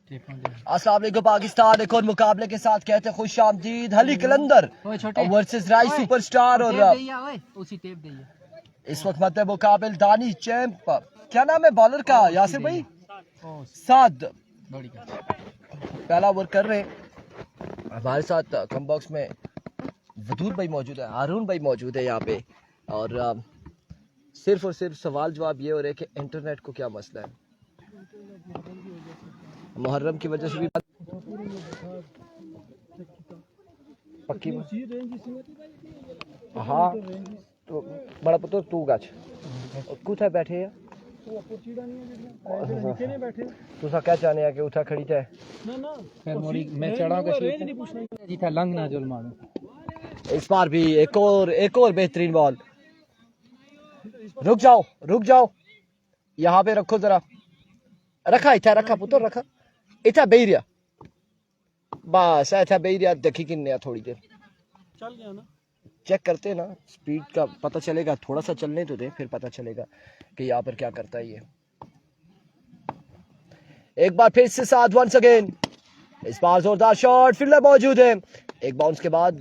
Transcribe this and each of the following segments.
अस्सलाम वालेकुम पाकिस्तान एक और मुकाबले के साथ कहते हैं खुश आमदीद। अली कलंदर वर्सेस राइस सुपरस्टार और इस वक्त मत मुकाबल दानी चैंप। क्या नाम है बॉलर का यासिर भाई? साद पहला ओवर कर रहे हैं। हमारे साथ कम बॉक्स में वदूद भाई मौजूद है, हारून भाई मौजूद है यहाँ पे। और सिर्फ और सिर्फ सवाल जवाब ये हो रहे हैं कि इंटरनेट को क्या मसला है। मुहर्रम की वजह से भी पक्की हाँ तो बड़ा पुत्र तू गाछ कुछ है बैठे या तुसा क्या चाहने हैं कि उठा खड़ी है ना ना फिर मोड़ी मैं चढ़ा के जी था लंग ना जुल मारो। इस बार भी एक और बेहतरीन बॉल। रुक जाओ यहाँ पे रखो जरा, रखा इतना रखा पुत्र रखा इतना बेरिया बस ऐसा बेरिया देखी कि थोड़ी देर चल गया ना, चेक करते ना स्पीड का पता चलेगा, थोड़ा सा चलने तो दे फिर पता चलेगा कि यहाँ पर क्या करता है ये। एक बार फिर से साथ वंस अगेन, इस बार जोरदार शॉट, फील्डर मौजूद है। एक बाउंस के बाद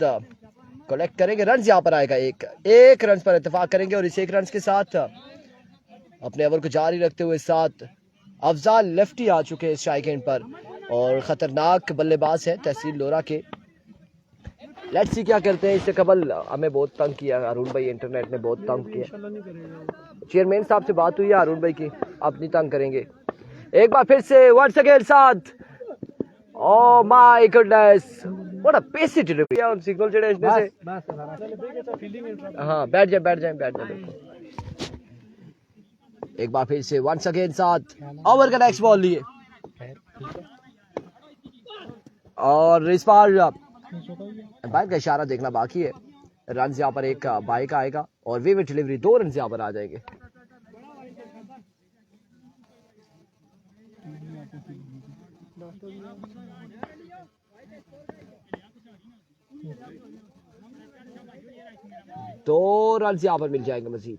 कलेक्ट करेंगे, रन यहाँ पर आएगा, एक रन पर इत्तेफाक करेंगे और इस एक रन के साथ अपने ओवर को जारी रखते हुए साथ अफजाल लेफ्टी आ चुके हैं स्ट्राइक एंड पर और खतरनाक बल्लेबाज है तहसील लोरा के। लेट्स सी क्या करते हैं। इससे कबल हमें बहुत तंग किया हारून भाई, इंटरनेट ने बहुत तंग किया। चेयरमैन साहब से बात हुई है हारून भाई की, अब नहीं तंग करेंगे। एक बार फिर से वंस अगेन साथ, oh my goodness what a pacy delivery on सिग्नल जेडे इसने से। हां बैठ जाए। एक बार फिर से वंस अगेन साथ, ओवर का नेक्स्ट बॉल लिए और इस बार बाइक का इशारा देखना बाकी है। रन यहाँ पर एक बाइक आएगा और वे डिलीवरी 2 रन यहाँ पर आ जाएंगे। दो रन यहाँ पर मिल जाएंगे मजीद।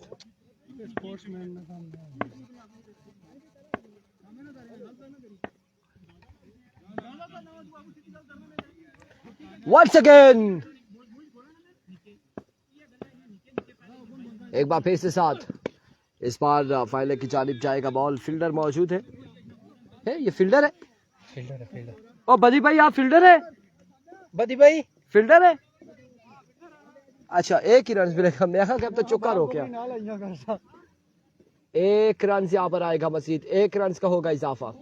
Once again एक बार फिर से साथ, इस बार फाइलर की जानिब जाएगा बॉल। फील्डर मौजूद है, ये फील्डर है। ओ बदी भाई आप फील्डर है? बदी भाई फील्डर है? अच्छा एक ही रन मिलेगा, मैं अब तो चौका रो क्या। एक रन यहाँ पर आएगा मजीद, एक रन का होगा इजाफा।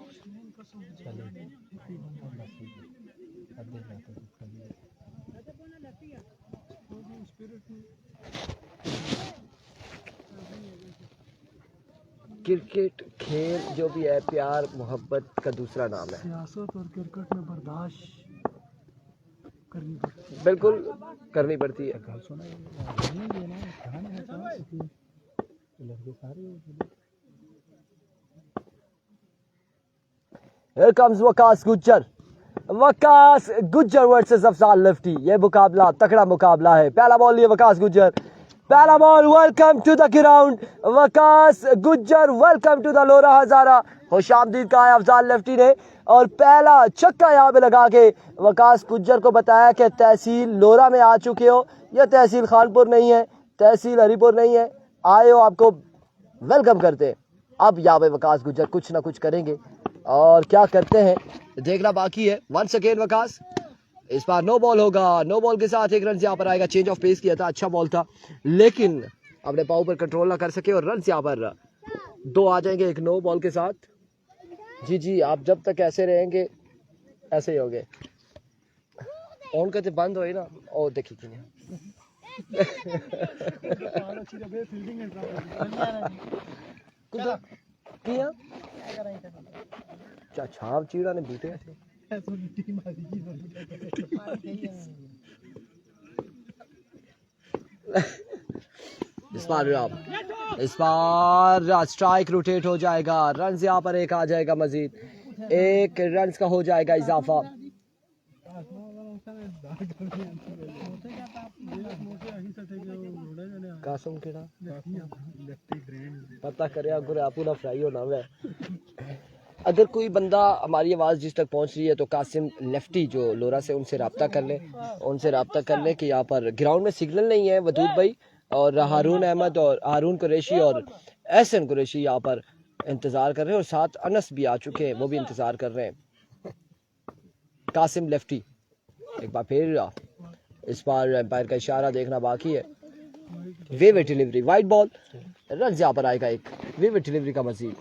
क्रिकेट खेल जो भी है प्यार मोहब्बत का दूसरा नाम है। सियासत और क्रिकेट में बर्दाश्त बिल्कुल करनी पड़ती है। Here comes Waqas Gujjar versus Afzal lefty. ये मुकाबला तगड़ा मुकाबला है। पहला बॉल लिए वकास गुज्जर, पहला ball, welcome to the ground Waqas Gujjar, welcome to the लोरा हजारा। खुशामदीद कहा है अफजाल लेफ्टी ने और पहला छक्का यहाँ पे लगा के वकास गुज्जर को बताया कि तहसील लोरा में आ चुके हो, यह तहसील खानपुर नहीं है, तहसील हरिपुर नहीं है, आए हो आपको वेलकम करते। अब यहाँ पे वकास गुज्जर कुछ ना कुछ करेंगे और क्या करते हैं देखना बाकी है। वंस अगेन वकास, इस बार नो बॉल होगा, नो बॉल के साथ एक रन यहाँ पर आएगा। चेंज ऑफ पेस किया था, अच्छा बॉल था लेकिन अपने पाव पर कंट्रोल ना कर सके और रन यहाँ पर 2 आ जाएंगे एक नो बॉल के साथ। जी आप जब तक ऐसे रहेंगे ऐसे ही होंगे। ऑन करते बंद होए ना, ओ देखिए छाप चीड़ा ने बूटे इस बार स्ट्राइक रोटेट हो जाएगा, रन यहाँ पर एक आ जाएगा मजीद, एक रन का हो जाएगा इजाफा। कासम केड़ा पता करे अगर आपू ना फ्राई होना वे अगर कोई बंदा हमारी आवाज़ जिस तक पहुंच रही है तो कासिम लेफ्टी जो लोरा से, उनसे रब्ता कर लें कि यहाँ पर ग्राउंड में सिग्नल नहीं है। वदूद भाई और हारून अहमद और हारून कुरैशी और एहसन कुरैशी यहाँ पर इंतज़ार कर रहे हैं और साथ अनस भी आ चुके हैं, वो भी इंतज़ार कर रहे हैं। कासिम लेफ्टी एक बार फिर इस बार एम्पायर का इशारा देखना बाकी है। Wave delivery, wide ball, run यहाँ पर आएगा एक, वेव डिलीवरी का मजीद।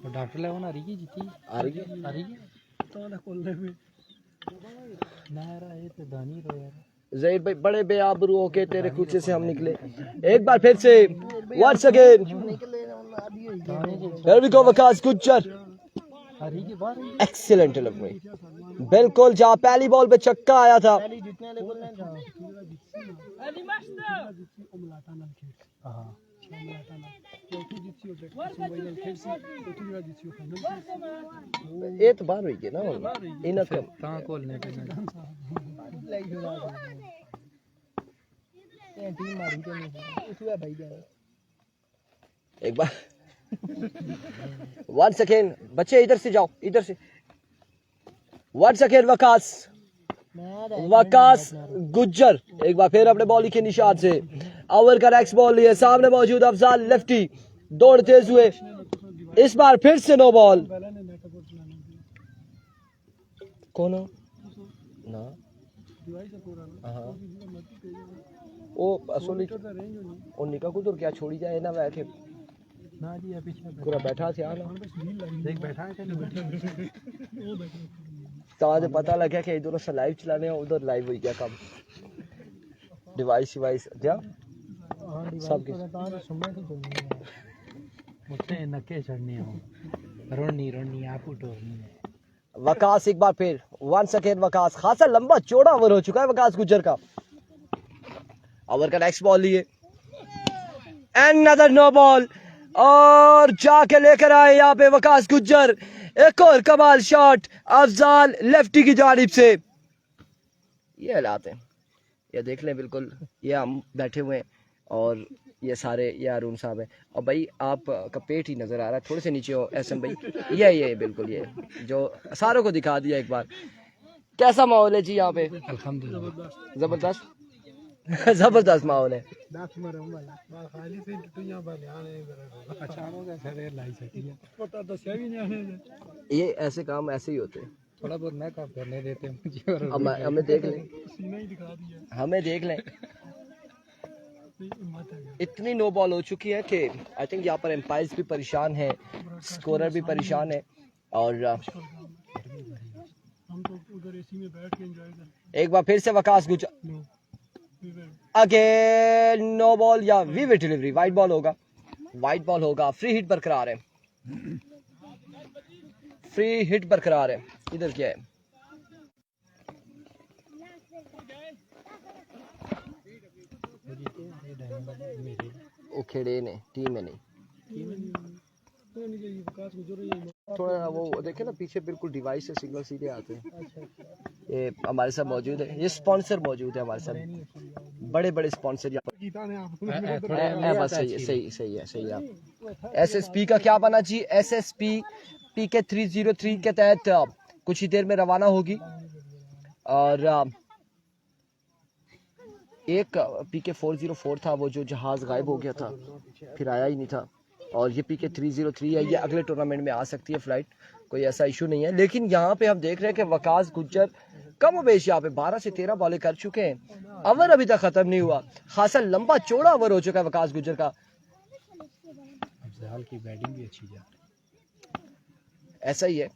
डॉक्टर लेवन आ रही है जीती आ रही है तो ना कोल्ले में ना रहा है तो दानी रो यार ज़हीर भाई, बड़े बेआबरू होके तेरे कूचे से हम निकले। एक बार फिर से once again, here we go, Waqas Gujjar, excellent delivery, बिल्कुल जहाँ पहली बॉल पे छक्का आया था। ये तो बार हुई ना इनकम कहां खोलने पे टीम मारी तो नहीं उसमें भाई जाए एक बार वन सेकेंड बच्चे, इधर से जाओ, इधर से वन सेकेंड। वकास गुज्जर एक बार फिर अपने बॉलिंग के निशान से ओवर का नेक्स्ट बॉल लिए, सामने मौजूद अफजाल लेफ्टी दौड़ते हुए, इस बार फिर से नो बॉल। कौन हो ना ओ असली उन्हीं का कुछ क्या छोड़ी जाए ना बैठे ना जी पीछे पूरा बैठा थे ना देख बैठा है तो पता लगा कि इधर से लाइव चलाने उधर लाइव हो गया काम, डिवाइस दिया सब मुझसे नके चढ़ने हो रोनी आप उठोनी है। वकास एक बार फिर वन सेकेंड, वकास खासा लंबा चौड़ा ओवर हो चुका है वकास गुज्जर का। ओवर का नेक्स्ट बॉल लिए, अनदर नो बॉल, और जाके लेकर आए यहाँ पे वकास गुज्जर एक और कमाल शॉट अफजाल लेफ्टी की जानिब से। ये हालात हैं, ये देख लें, बिल्कुल ये हम बैठे हुए हैं और ये सारे ये अरुण साहब हैं और भाई आप का पेट ही नजर आ रहा है, थोड़े से नीचे हो एहसन भाई, ये बिल्कुल ये जो सारों को दिखा दिया एक बार। कैसा माहौल है जी यहाँ पे? अल्हम्दुलिल्लाह जबरदस्त जबरदस्त माहौल है। ये ऐसे काम ऐसे ही होते हैं, थोड़ा बहुत मैं काम करने देते हैं मुझे, हमें देख लें, हमें देख लें। इतनी नो बॉल हो चुकी है कि आई थिंक यहाँ पर एम्पायर्स भी परेशान है, स्कोरर भी परेशान है और एक बार फिर से Waqas Gujjar again no ball या वीवे डिलीवरी, वाइट बॉल होगा, फ्री हिट बरकरार है, फ्री हिट बरकरार है। इधर क्या है? वो खेड़े ने टीम में नहीं, थोड़ा वो देखे ना पीछे बिल्कुल डिवाइस से सिग्नल सीधे आते हैं। ये हमारे साथ मौजूद है, ये स्पॉन्सर मौजूद है हमारे साथ, बड़े बड़े स्पॉन्सर यहाँ पर। बस सही है। एसएसपी का क्या बना जी? एसएसपी पीके 303 के तहत कुछ ही देर में रवाना होगी और एक पीके 404 था वो जो जहाज गायब हो गया था, फिर आया ही नहीं था, और ये पीके 303 है, ये अगले टूर्नामेंट में आ सकती है फ्लाइट, कोई ऐसा इशू नहीं है। लेकिन यहाँ पे हम देख रहे हैं कि वकास गुज्जर कम बेश यहाँ पे 12 से 13 बॉलें कर चुके हैं, ओवर अभी तक खत्म नहीं हुआ, खासा लंबा चौड़ा ओवर हो चुका है वकास गुज्जर का। अफजाल की बैटिंग भी अच्छी जा, ऐसा ही है।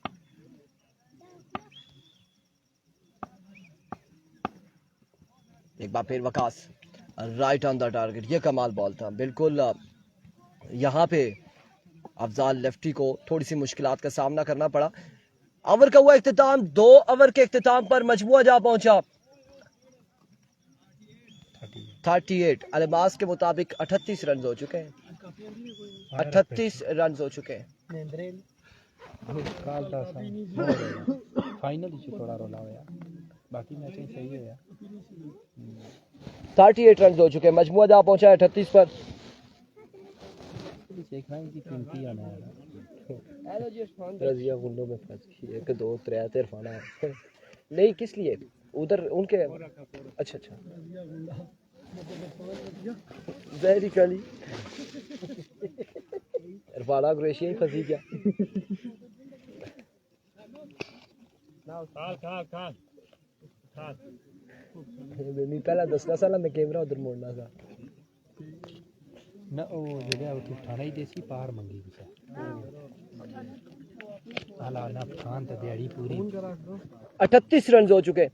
एक बार फिर Waqas right on the target, ये कमाल बॉल था बिल्कुल। यहाँ पे अफजाल लेफ्टी को थोड़ी सी मुश्किलात का सामना करना पड़ा। ओवर का हुआ इख्तिताम, 2 ओवर के इख्तिताम पर मजमुआ जा पहुंचा 38। अलमास के मुताबिक 38 रन हो चुके हैं, 38 रन हो चुके हैं। फाइनल थोड़ा रोला हुआ, बाकी मैच सही है यार। 38 रन हो चुके हैं। मजमुआ जा पहुंचा है 38 पर। रजिया गुंडों में फंस गई। एक दो त्रै तिरफाना नहीं, किस लिए उधर उनके। अच्छा अच्छा, जहरी काली इरफाना कुरैशी ही फंसी क्या। मैं पहला दसना साल में कैमरा उधर मोड़ना था ना, वो जगह उठ उठाना ही देसी पार मंगी भी आला ना खान तो दिहाड़ी पूरी। 38 रन हो चुके।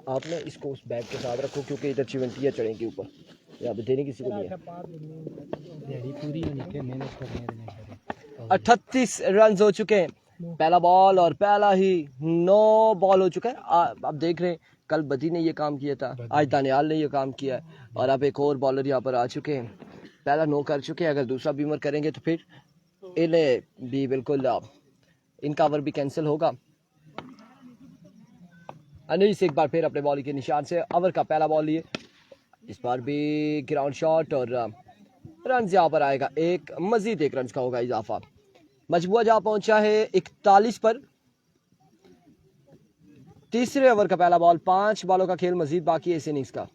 आपने इसको उस बैग के साथ रखो क्योंकि इधर चिवंटियां चढ़ेंगी ऊपर, यहाँ पे देने किसी को नहीं है। दिहाड़ी पूरी होनी के मेहनत करने 38 रन हो चुके हैं। पहला बॉल और पहला ही 9 बॉल हो चुका है। आप देख रहे हैं कल बदी ने ये काम किया था, आज दानियाल ने ये काम किया है और अब एक और बॉलर यहाँ पर आ चुके हैं। पहला 9 कर चुके हैं, अगर दूसरा बीमर करेंगे तो फिर इन्हें भी बिल्कुल इनका ओवर भी कैंसिल होगा। अनिल से एक बार फिर अपने बॉल के निशान से ओवर का पहला बॉल लिए, इस बार भी ग्राउंड शॉट और रन यहाँ पर आएगा। एक मजीद 1 रन का होगा इजाफा। मजबूआ जा पहुंचा है 41 पर। तीसरे ओवर का पहला बॉल, 5 बॉलों का खेल मजीद बाकी है इस इनिंग्स का।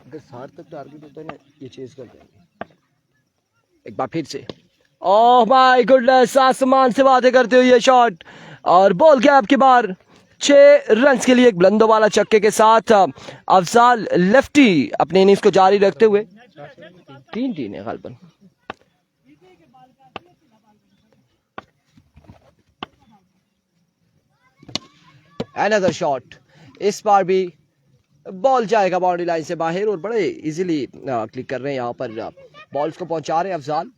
अगर 60 तक टारगेट होता है ना, ये चेज कर देंगे। एक बार फिर से, ओह माय गुडनेस, आसमान से बातें करते हुए ये शॉट और बॉल गैप के बाहर। 6 रन के लिए एक बुलंदो वाला छक्के के साथ अफजाल लेफ्टी अपने इनिंग्स को जारी रखते हुए 3-3 है गालबन। अनदर शॉट, इस बार भी बॉल जाएगा बाउंड्री लाइन से बाहर और बड़े इजीली क्लिक कर रहे हैं यहाँ पर बॉल्स को पहुंचा रहे हैं अफजाल।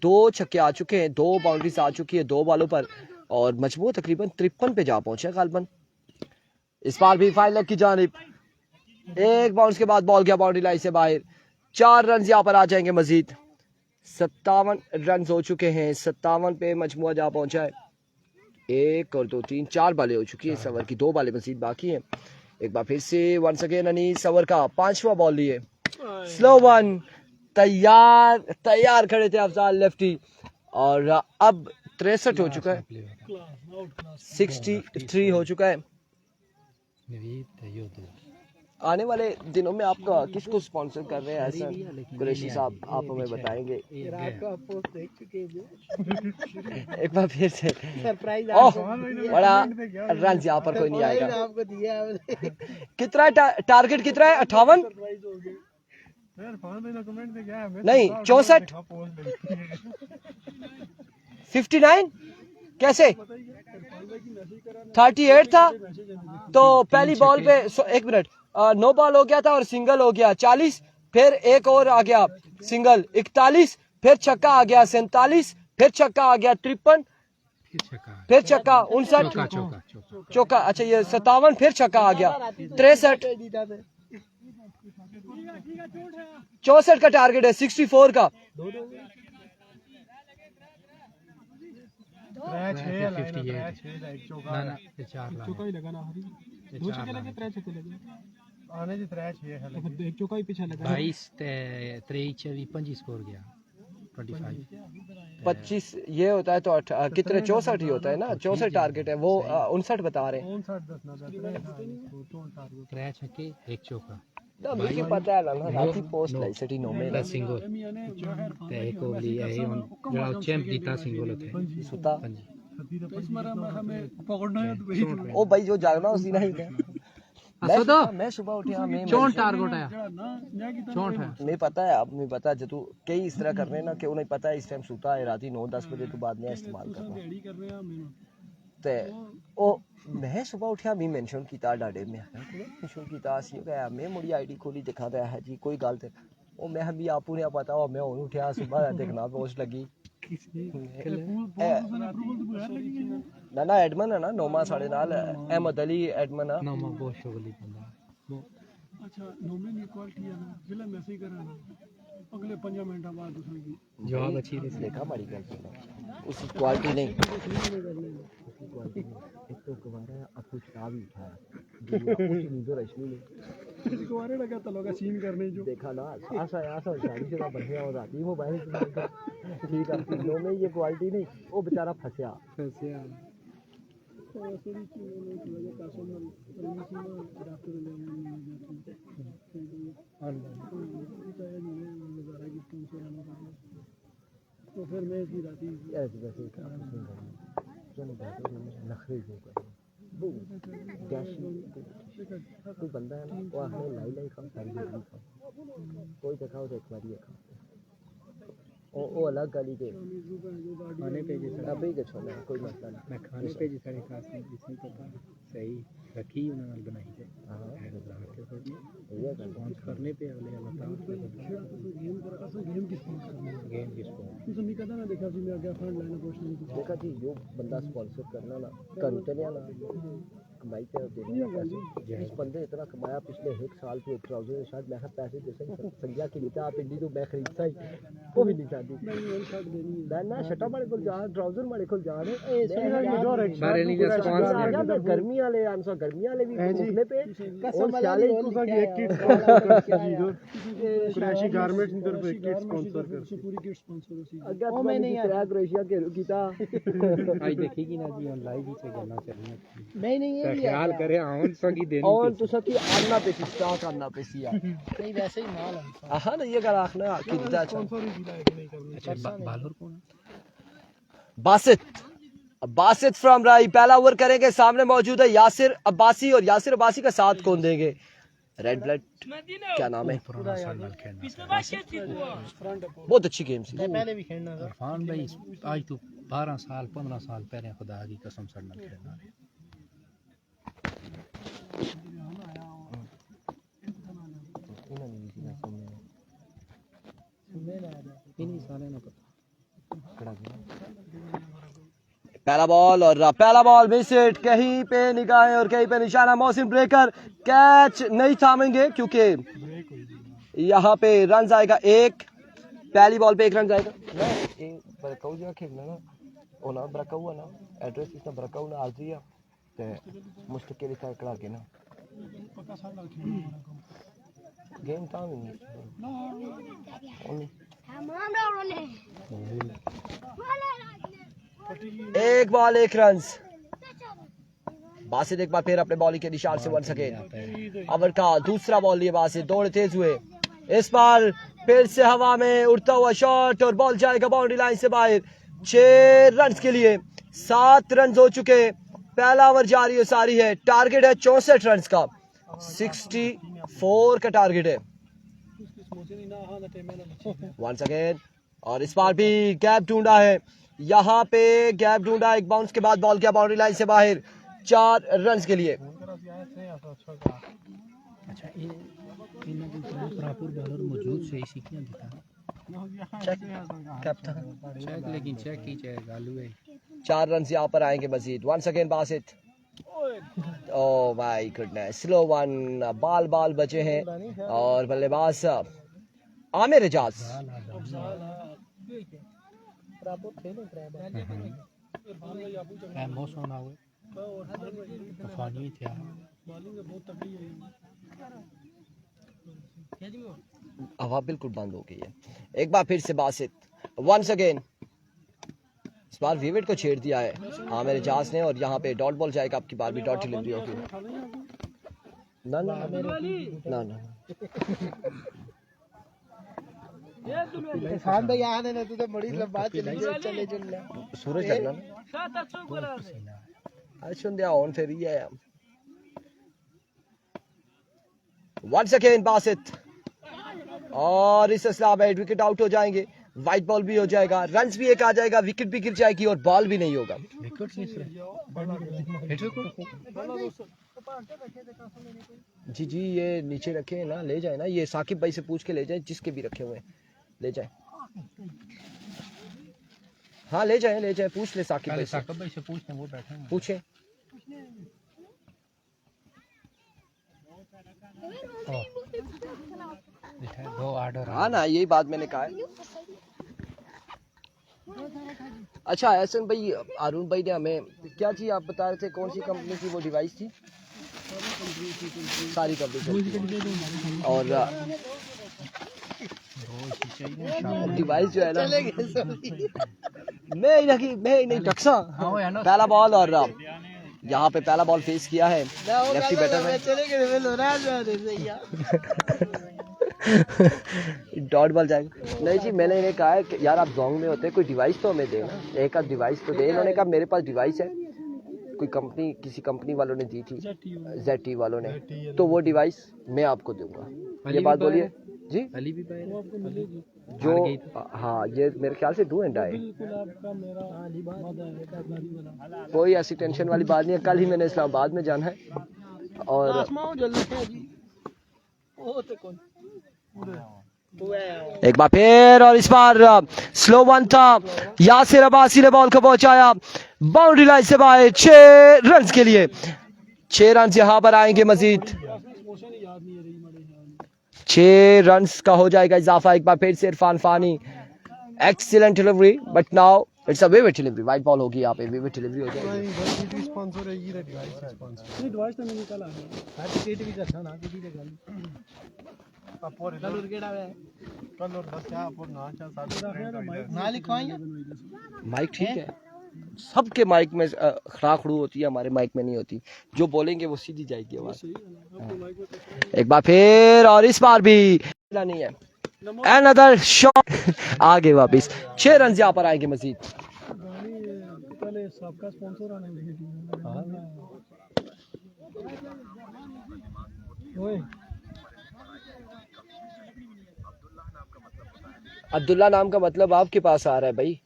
2 छक्के आ चुके हैं, 2 बाउंड्रीज आ चुकी है 2 बॉलों पर और मजबूर तकरीबन 53 पे जा पहुंचे गालबन। इस बार भी फाइनल की जानिब एक बाउंस के बाद बॉल गया बाउंड्री लाइन से बाहर। 4 रन यहाँ पर आ जाएंगे मजीद। 57 रन हो चुके हैं, 57 पे मजमुआ जा पहुंचा है। 1 और 2 3 4 बालें हो चुकी है इस ओवर की, 2 बालें मजीद बाकी हैं। एक बार फिर से वंस अगेन अनीस ओवर का 5वां बॉल लिए, स्लो वन, तैयार खड़े थे अफजाल लेफ्टी और अब 63 हो चुका है, 63 हो चुका है। आने वाले दिनों में आप किसको स्पॉन्सर कर रहे हैं हसन कुरैशी साहब, आप हमें बताएंगे। एक बार फिर से ओह बड़ा रन यहाँ पर कोई नहीं आएगा। कितना टारगेट कितना है? 58 नहीं 64 59 कैसे 38 था तो पहली बॉल पे 1 मिनट 9 बॉल हो गया था और सिंगल हो गया 40, फिर एक और आ गया सिंगल 41, फिर छक्का आ गया 47, फिर छक्का आ गया 53, फिर छक्का 59 चौका, अच्छा ये 57, फिर छक्का आ गया 63, 64 का टारगेट है 64 का। पच्चीस ये होता है तो कितने 64 ही होता है ना, 64 टारगेट है वो 59 बता रहे हैं। मुझे पता है ना राती पोस्ट लाई सिटी नो में सिंगल ते एक ओवली है on जड़ा चैंप जीता सिंगल होते सुता ओ भाई जो जागना उसी नहीं है। मैं सुबह उठा मैं 64 टारगेट आया 64 है नहीं पता है, अब नहीं पता जो तू कई इस तरह कर रहे हैं ना कि उन्हें पता है इस टाइम सुता है राती 9-10 बजे तो बाद में इस्तेमाल करना ते ओ मैं सुबह उठा मैं मेंशन कीता डाडे में मेंशन कीता सी गया मैं मुड़ी आईडी खोली दिखाता है जी कोई गल ते ओ मैं भी आपू ने पता हो मैं हुन उठा सुबह देखना पोस्ट लगी ना ना एडमन है ना नोमा साढ़े नाल अहमद अली एडमन है नोमा बहुत शोगली बंदा अच्छा नोमे नी क्वालिटी है ना जिला मैसेज करना अगले 5 मिनट बाद दूसरी की जवाब अच्छी नहीं देखा बड़ी गल उसकी क्वालिटी नहीं, उसकी क्वालिटी नहीं। एक तो गवारा है, अब कुछ खराब ही उठाया नींदो रश्मि ने गवारे लगा तो लगा सीन करने जो देखा ना आशा आशा गाड़ी से बढ़िया हो जाती वो भाई ठीक है तीनों में ये क्वालिटी नहीं, वो बेचारा फंसा तो फिर मैं इसकी राती ऐसे वैसे नखरे जो कर कोई बंदा है ना वो आखिर लाई लाई खाओ सारी जिंदगी खाओ, कोई तो खाओ तो एक बार ही खाओ, वो अलग गली के खाने पे जैसा अभी के छोड़ना कोई मसला नहीं। मैं खाने पे जैसा खास नहीं जिसमें पता सही रखी उन्होंने बनाई है हाँ ये करने पे अगले गेम किसको तुम नहीं कहता ना देखा मैं आगे फंड लाना पूछने देखा जी जो बंदा स्पॉन्सर करना ना करू चलिया ना कमाई पे देना जिस बंदे इतना कमाया पिछले 1 साल के ट्राउजर शायद मैं पैसे दे सकता संज्ञा की लिखा आप इंडी तो मैं खरीदता ही वो भी नहीं चाहती मैं ना शटा मारे को जा ट्राउजर मारे को जा रहे सारे नहीं जैसे गर्मी वाले आंसर गर्मी वाले भी निकले पे कसम वाले एक किट क्रैशी गारमेंट्स इधर पे किट स्पॉन्सर कर पूरी किट स्पॉन्सर होसी अगर मैं नहीं क्रैक क्रोएशिया के कीता आज देखेगी ना जी ऑनलाइन ही से गल्ला चल रही नहीं ये ख्याल करे आउन सगी देनी और तो सकी आना पे स्टॉक आना पे सिया नहीं वैसे ही माल है हां ना ये कर आखना कि स्पॉन्सर ही दिला है कि नहीं करना अच्छा बालर कौन बासित फ्रॉम राई पहला ओवर करेंगे, सामने मौजूद है यासिर अब्बासी और यासिर अब्बासी का साथ कौन देंगे? रेड ब्लड क्या नाम है? बहुत अच्छी गेम थी पहले भी खेलना था इरफान भाई आज तो 12 साल 15 साल पहले खुदा की कसम सर ना खेलना है इन्हीं सारे ना पता पहला बॉल मिस हिट, कहीं पे निगाहें और कहीं पे निशाना। मोहसिन ब्रेकर कैच नहीं थामेंगे क्योंकि यहाँ पे रन आएगा एक, पहली बॉल पे 1 रन जाएगा ना। बरकाऊ जो खेलना ना वो ना बरकाऊ है ना एड्रेस इसना बरकाऊ ना आज दिया ते मुश्किल इतना करा के ना गेम था नहीं एक बॉल 1 रन। बासित एक बार फिर अपने बॉलिंग के निशान से 1 सेकेंड ओवर का दूसरा बॉल लिए बासित दौड़ तेज हुए, इस बार फिर से हवा में उड़ता हुआ शॉट और बॉल जाएगा बाउंड्री लाइन से बाहर। 6 रन के लिए 7 रन हो चुके, पहला ओवर जारी और सारी है। टारगेट है 64 रन का, 64 का टारगेट है। वंस अगेन और इस बार भी गैप ढूंढा है, यहाँ पे गैप ढूंढा, एक बाउंस के बाद बॉल किया बाउंड्री लाइन से बाहर 4 रन के लिए। अच्छा बॉलर मौजूद से इसी क्या दिखा चेक लेकिन चेक की चेक गालू है 4 रन यहाँ पर आएंगे Majid. Once again Basit, oh my goodness, slow one, ball बचे हैं और बल्लेबाज आमिर एजाज। हवा बिल्कुल बंद हो गई है। एक बार फिर से बासित, वंस अगेन इस बार विविड को छेड़ दिया है आमिर एजाज ने और यहाँ पे डॉट बॉल जाएगा, आपकी बार भी डॉट डिलीवरी होगी। ना खान भाई आने ने तो बड़ी लंबा चली चले सूरज लगना दिया ऑन फिर ही है। वंस अगेन बासित और इस असला में विकेट आउट हो जाएंगे, व्हाइट बॉल भी हो जाएगा, रन्स भी एक आ जाएगा, विकेट भी गिर जाएगी और बॉल भी नहीं होगा। जी ये नीचे रखे हैं ना, ले जाए ना, ये साकिब भाई से पूछ के ले जाए, जिसके भी रखे हुए हैं ले जाए। हाँ ले जाए पूछ ले साकिब भाई से पूछते हैं, वो बैठे हैं पूछे। दो ऑर्डर हाँ ना, यही बात मैंने कहा है। अच्छा एहसन भाई, अरुण भाई ने हमें क्या चीज आप बता रहे थे, कौन सी कंपनी की वो डिवाइस थी? सारी कंपनी। और डिवाइस जो है ना, मैं नहीं टक्सा पहला बॉल, और यहाँ पे पहला बॉल फेस किया है लेफ्टी बैटर में। डॉट बॉल जाएगा। नहीं जी, मैंने इन्हें कहा है कि यार आप जोंग में होते कोई डिवाइस तो हमें देना, एक आध डिवाइस तो दे। इन्होंने कहा मेरे पास डिवाइस है, कोई कंपनी किसी कंपनी वालों ने दी थी, ZT वालों ने, तो वो डिवाइस मैं आपको दूंगा। ये बात बोलिए जी। अली भी पाएगा जो हाँ, ये मेरे ख्याल से डू एंड डाई, कोई ऐसी टेंशन वाली बात नहीं है। कल ही मैंने इस्लामाबाद में जाना है और एक बार फिर, और इस बार स्लो वन था। यासिर अब्बासी ने बॉल को पहुंचाया बाउंड्री लाइन से बाहर 6 रन के लिए। 6 रन यहां पर आएंगे मजीद, 6 रन का हो जाएगा इजाफा। एक बार फिर से Irfan Fani, excellent delivery, but now it's a vivid delivery. Wide ball होगी यहाँ पे, विविड डिलीवरी हो जाएगी। माइक ठीक है, सबके माइक में खड़ाखड़ू होती है, हमारे माइक में नहीं होती। जो बोलेंगे वो सीधी जाएगी आवाज। एक बार फिर, और इस बार भी नहीं है। Another shot आगे वापिस। 6 रन यहाँ पर आएंगे मजीद। अब्दुल्ला नाम का मतलब आपके पास आ रहा है भाई,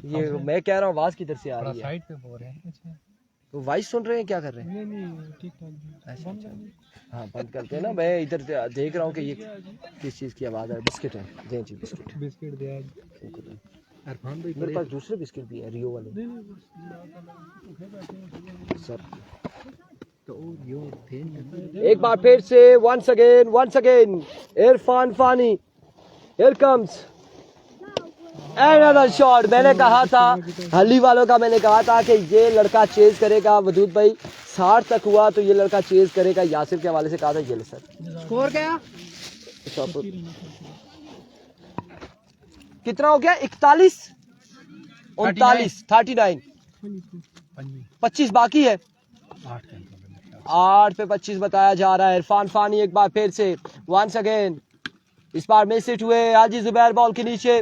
ये मैं कह रहा हूँ आवाज किधर से आ रही है? साइड पे बोल रहे हैं। तो वॉइस सुन रहे हैं, क्या कर रहे हैं? नहीं ठीक ठाक। हाँ बंद करते हैं ना, मैं इधर देख रहा हूँ कि ये किस चीज़ की आवाज़ है। बिस्किट है, दें जी बिस्किट दे। इरफान भाई मेरे पास दूसरे बिस्किट भी है, रियो वाले सर। तो एक बार फिर से once again Irfan Fani, here comes another shot। मैंने कहा था हल्ली वालों का, मैंने कहा था कि ये लड़का चेज करेगा। वदूद भाई 60 तक हुआ तो ये लड़का चेज करेगा। यासिर के हवाले से कहा था। ये ले सर, स्कोर क्या कितना हो गया? 41 39 39 25 बाकी है। 8 पे 25 बताया जा रहा है। इरफान फानी एक बार फिर से once again, इस बार मिस हिट हुए। हाजी जुबैर बॉल के नीचे,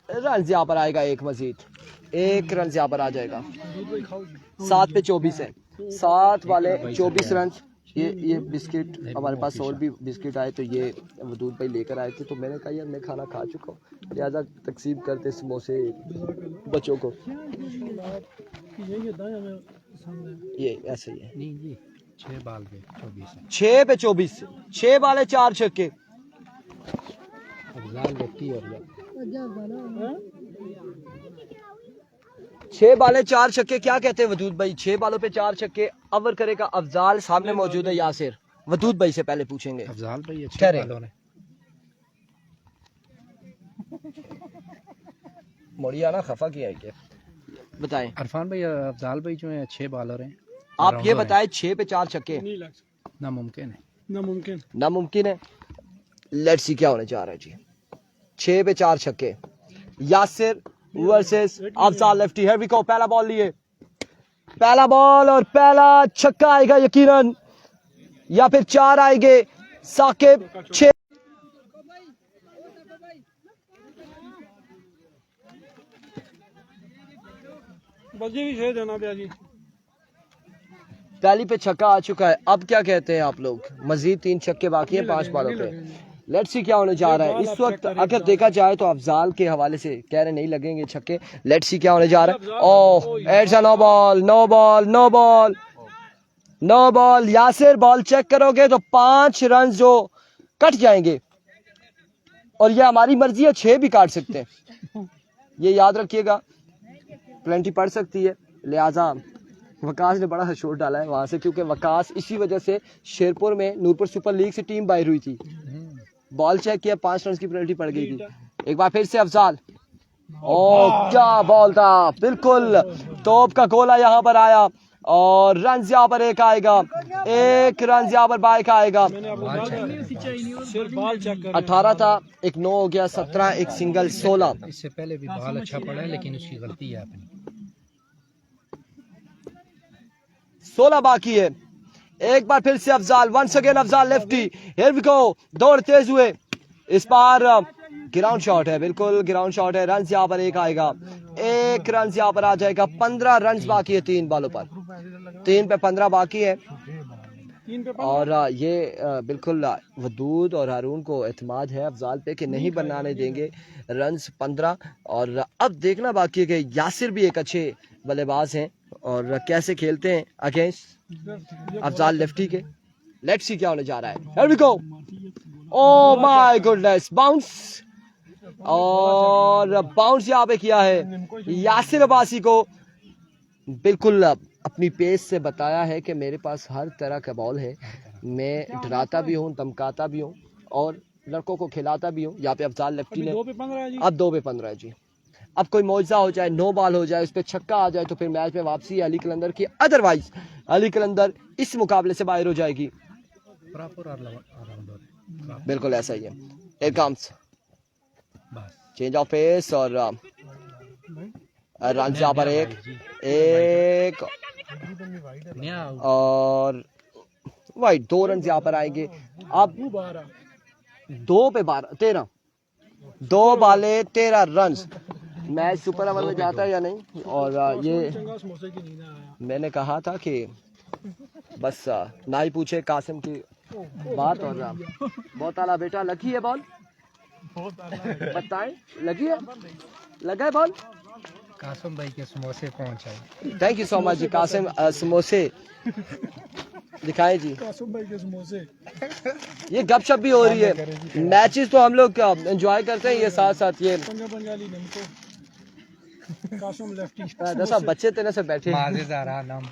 रन यहाँ पर आएगा एक मजीद, 1 रन यहाँ पर आ जाएगा। 7 पे 24 है, 7 वाले 24 रन। ये बिस्किट हमारे पास और भी बिस्किट आए, तो ये वदूद भाई लेकर आए थे, तो मैंने कहा यार मैं खाना खा चुका हूँ, लिहाजा तकसीम करते समोसे बच्चों को। ये ऐसे ही है। नहीं जी, 6 बाल पे 24 है। 6 पे 24, 6 वाले 4 छक्के। अफजाल व्यक्ति और 6 बाले 4 छक्के क्या कहते हैं वदूद भाई? 6 बालों पे 4 छक्के। अवर करेगा अफजाल, सामने मौजूद है यासिर। वदूद भाई से पहले पूछेंगे। अफजाल भाई अच्छे बालों ने मोड़िया ना खफा किया है क्या? बताएं इरफान भाई, अफजाल भाई जो है 6 बॉलर हैं। आप ये बताएं, 6 पे 4 छक्के नामुमकिन है। नामुमकिन है। लेट्स सी क्या होने जा रहा है जी। 6 पे 4 छक्के, Yasir versus Afzal lefty. Here we go. पहला बॉल लिए, पहला बॉल और पहला छक्का आएगा यकीनन, या फिर 4 आएंगे। साकिब 6। पहली पे छक्का आ चुका है। अब क्या कहते हैं आप लोग? मजीद 3 छक्के बाकी हैं 5 बॉलों पे। लेट्स सी क्या होने जा रहा है इस वक्त। अगर देखा जाए तो अफजाल के हवाले से कह रहे नहीं लगेंगे छक्के। लेट्स सी क्या होने जा रहा है। Oh, it's a no ball, no ball, no ball, no ball. Yasir ball check करोगे तो 5 रन जो कट जाएंगे, और ये हमारी मर्जी है 6 भी काट सकते हैं, ये याद रखिएगा। प्लेंटी पड़ सकती है, लिहाजा वकास ने बड़ा शोर डाला है वहां से, क्योंकि वकास इसी वजह से शेरपुर में नूरपुर सुपर लीग से टीम बाहर हुई थी। बॉल चेक किया, 5 रन की पेनल्टी पड़ गई थी। एक बार फिर से अफजाल, ओ क्या बॉल था, बिल्कुल तोप का गोला यहाँ पर आया और रन यहाँ पर एक आएगा, एक रन यहाँ पर बाइक आएगा। 18 था, एक 9 हो गया, 17, एक सिंगल 16। इससे पहले भी बॉल अच्छा पड़ा है लेकिन उसकी गलती है अपनी। 16 बाकी है। एक बार फिर से Afzal, once again Afzal lefty, here we go, दौड़ तेज हुए, इस बार ग्राउंड शॉट है, बिल्कुल ग्राउंड शॉट है। रन यहाँ पर एक आएगा, एक रन यहाँ पर आ जाएगा। 15 रन बाकी है 3 बॉलों पर, 3 पे 15 बाकी है। और ये बिल्कुल वदूद और हारून को एतमाद है अफजाल पे कि नहीं बनाने देंगे रन 15। और अब देखना बाकी है कि यासिर भी एक अच्छे बल्लेबाज हैं और कैसे खेलते हैं अगेंस्ट अफजाल लेफ्टी के। लेट्स सी क्या होने जा रहा है। Here we go, oh my goodness, bounce, और बाउंस यहाँ पे किया है यासिर अब्बासी को। बिल्कुल अपनी पेस से बताया है कि मेरे पास हर तरह का बॉल है, मैं डराता भी हूँ, धमकाता भी हूँ और लड़कों को खिलाता भी हूँ। यहाँ पे अफजाल लेफ्टी ने अब 2 पे 15 है जी। अब कोई मौजज़ा हो जाए, 9 बॉल हो जाए, उस पर छक्का आ जाए तो फिर मैच में वापसी है अली कलंदर की, अदरवाइज अली कलंदर इस मुकाबले से बाहर हो जाएगी। बिल्कुल ऐसा ही है। Here comes change of pace और रन यहाँ पर एक और वाइड, 2 रन यहाँ पर आएंगे। अब 2 पे 12, 13, 2 बाले 13 रन। मैच सुपर ओवर में जाता है या नहीं। और ये मैंने कहा था कि बस ना ही पूछे कासिम की बात। और बहुत आला बेटा, लगी है बॉल, बताएं लगी है, लगा है बॉल। कासिम भाई के समोसे पहुंचाए। थैंक यू सो मच जी। कासिम समोसे दिखाएं जी, कासिम भाई के समोसे। ये गपशप भी हो रही है। मैचेस तो हम लोग एंजॉय करते हैं, ये साथ साथ ये कासिम लेफ्टी दसा बच्चे तेरे से बैठे माज़ेदार नाम